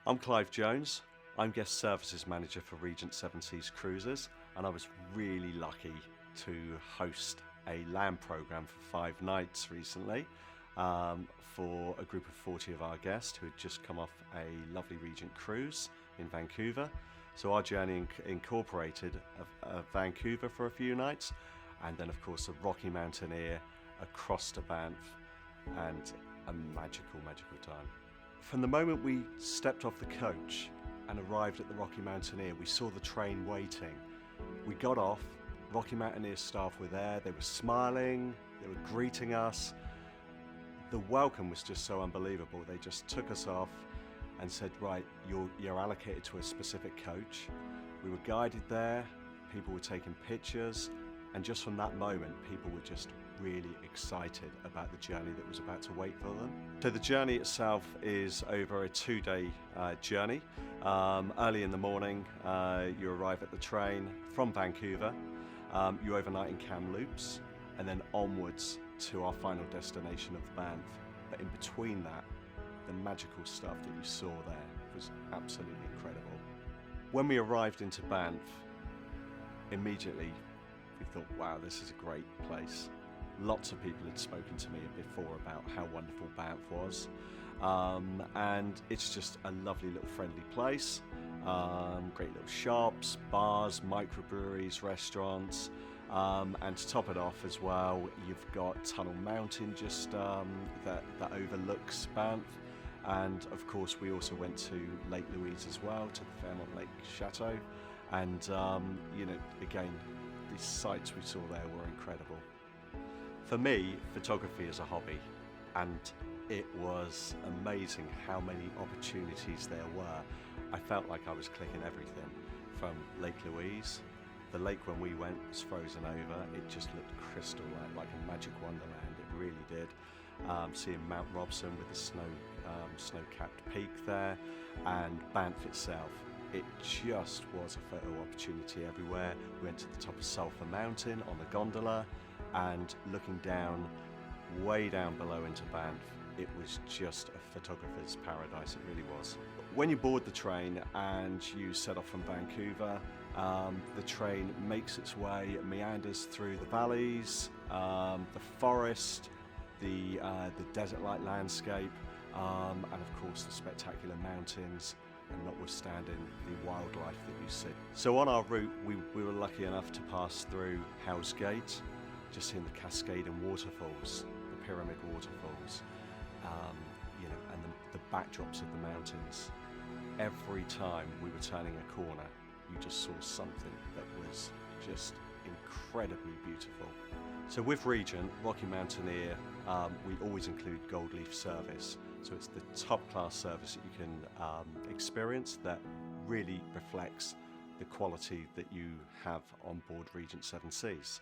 I'm Clive Jones. I'm Guest Services Manager for Regent Seven Seas Cruises, and I was really lucky to host a land programme for 5 nights recently for a group of 40 of our guests who had just come off a lovely Regent cruise in Vancouver. So our journey incorporated Vancouver for a few nights, and then of course the Rocky Mountaineer across to Banff, and a magical time. From the moment we stepped off the coach and arrived at the Rocky Mountaineer, we saw the train waiting. We got off, Rocky Mountaineer staff were there, they were smiling, they were greeting us. The welcome was just so unbelievable. They just took us off and said, right, you're allocated to a specific coach. We were guided there, people were taking pictures, and just from that moment, people were just really excited about the journey that was about to wait for them. So the journey itself is over a 2-day journey. Early in the morning, you arrive at the train from Vancouver. You overnight in Kamloops, and then onwards to our final destination of Banff. But in between that, the magical stuff that you saw there was absolutely incredible. When we arrived into Banff, immediately we thought, wow, this is a great place. Lots of people had spoken to me before about how wonderful Banff was, and it's just a lovely little friendly place. Great little shops, bars, microbreweries, restaurants, and to top it off as well, you've got Tunnel Mountain just that overlooks Banff, and of course we also went to Lake Louise as well, to the Fairmont Lake Chateau, and again, these sights we saw there were incredible. For me, photography is a hobby, and it was amazing how many opportunities there were. I felt like I was clicking everything from Lake Louise. The lake when we went was frozen over. It just looked crystal like a magic wonderland. It really did. Seeing Mount Robson with the snow-capped peak there, and Banff itself. It just was a photo opportunity everywhere. We went to the top of Sulphur Mountain on the gondola, and looking down, way down below into Banff, it was just a photographer's paradise, it really was. When you board the train and you set off from Vancouver, the train makes its way, meanders through the valleys, the forest, the desert-like landscape, and of course the spectacular mountains, and notwithstanding the wildlife that you see. So on our route, we were lucky enough to pass through Hell's Gate, just seeing the cascading waterfalls, the pyramid waterfalls, and the backdrops of the mountains. Every time we were turning a corner, you just saw something that was just incredibly beautiful. So with Regent, Rocky Mountaineer, we always include gold leaf service. So it's the top class service that you can experience that really reflects the quality that you have on board Regent Seven Seas.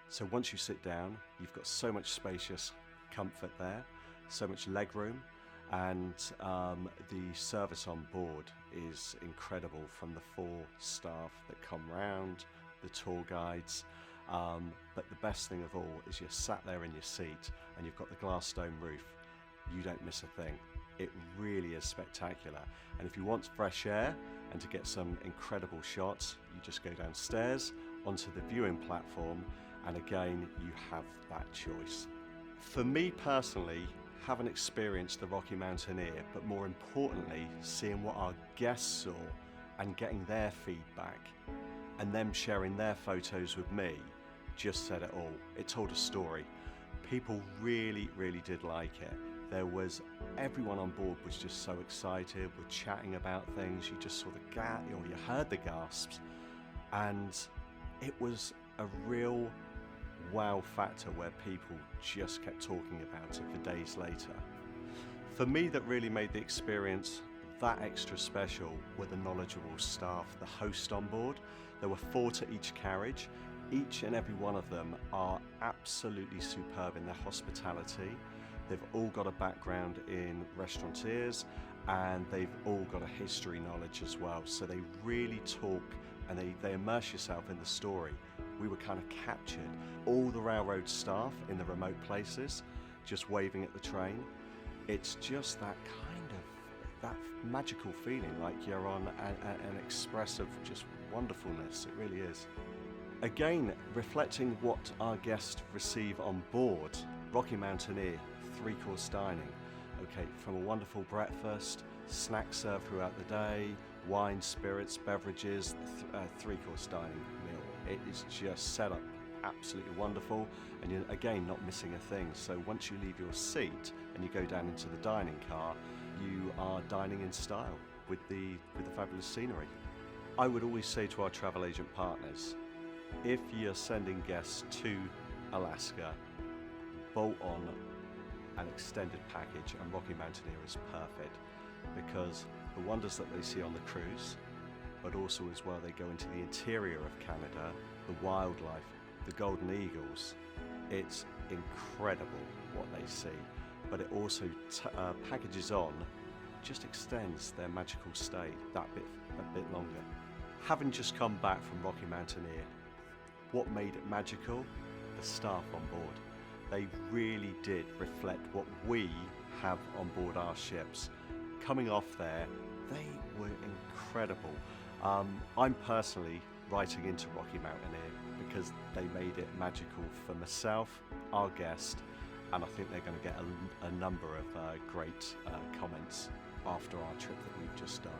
So once you sit down, you've got so much spacious comfort there, so much legroom, and the service on board is incredible, from the 4 staff that come round, the tour guides, but the best thing of all is you're sat there in your seat and you've got the glass stone roof. You don't miss a thing. It really is spectacular. And if you want fresh air and to get some incredible shots, you just go downstairs onto the viewing platform, and again, you have that choice. For me personally, having experienced the Rocky Mountaineer, but more importantly, seeing what our guests saw and getting their feedback, and them sharing their photos with me, just said it all. It told a story. People really did like it. Everyone on board was just so excited, were chatting about things. You just saw you heard the gasps, and it was a real wow factor where people just kept talking about it for days later. For me, that really made the experience that extra special were the knowledgeable staff, the host on board. There were 4 to each carriage. Each and every one of them are absolutely superb in their hospitality. They've all got a background in restaurateurs, and they've all got a history knowledge as well. So they really talk, and they immerse yourself in the story. We were kind of captured. All the railroad staff in the remote places, just waving at the train. It's just that kind of that magical feeling, like you're on an express of just wonderfulness. It really is. Again, reflecting what our guests receive on board, Rocky Mountaineer, 3-course dining. Okay, from a wonderful breakfast, snacks served throughout the day, wine, spirits, beverages, 3-course dining meal. It is just set up absolutely wonderful, and you're again not missing a thing. So once you leave your seat and you go down into the dining car, you are dining in style with the fabulous scenery. I would always say to our travel agent partners, if you're sending guests to Alaska, bolt on an extended package, and Rocky Mountaineer is perfect, because the wonders that they see on the cruise, but also as well they go into the interior of Canada, the wildlife, the golden eagles. It's incredible what they see, but it also packages on, just extends their magical stay that bit longer. Having just come back from Rocky Mountaineer, what made it magical? The staff on board. They really did reflect what we have on board our ships. Coming off there, they were incredible. I'm personally writing into Rocky Mountaineer because they made it magical for myself, our guest, and I think they're going to get a number of great comments after our trip that we've just done.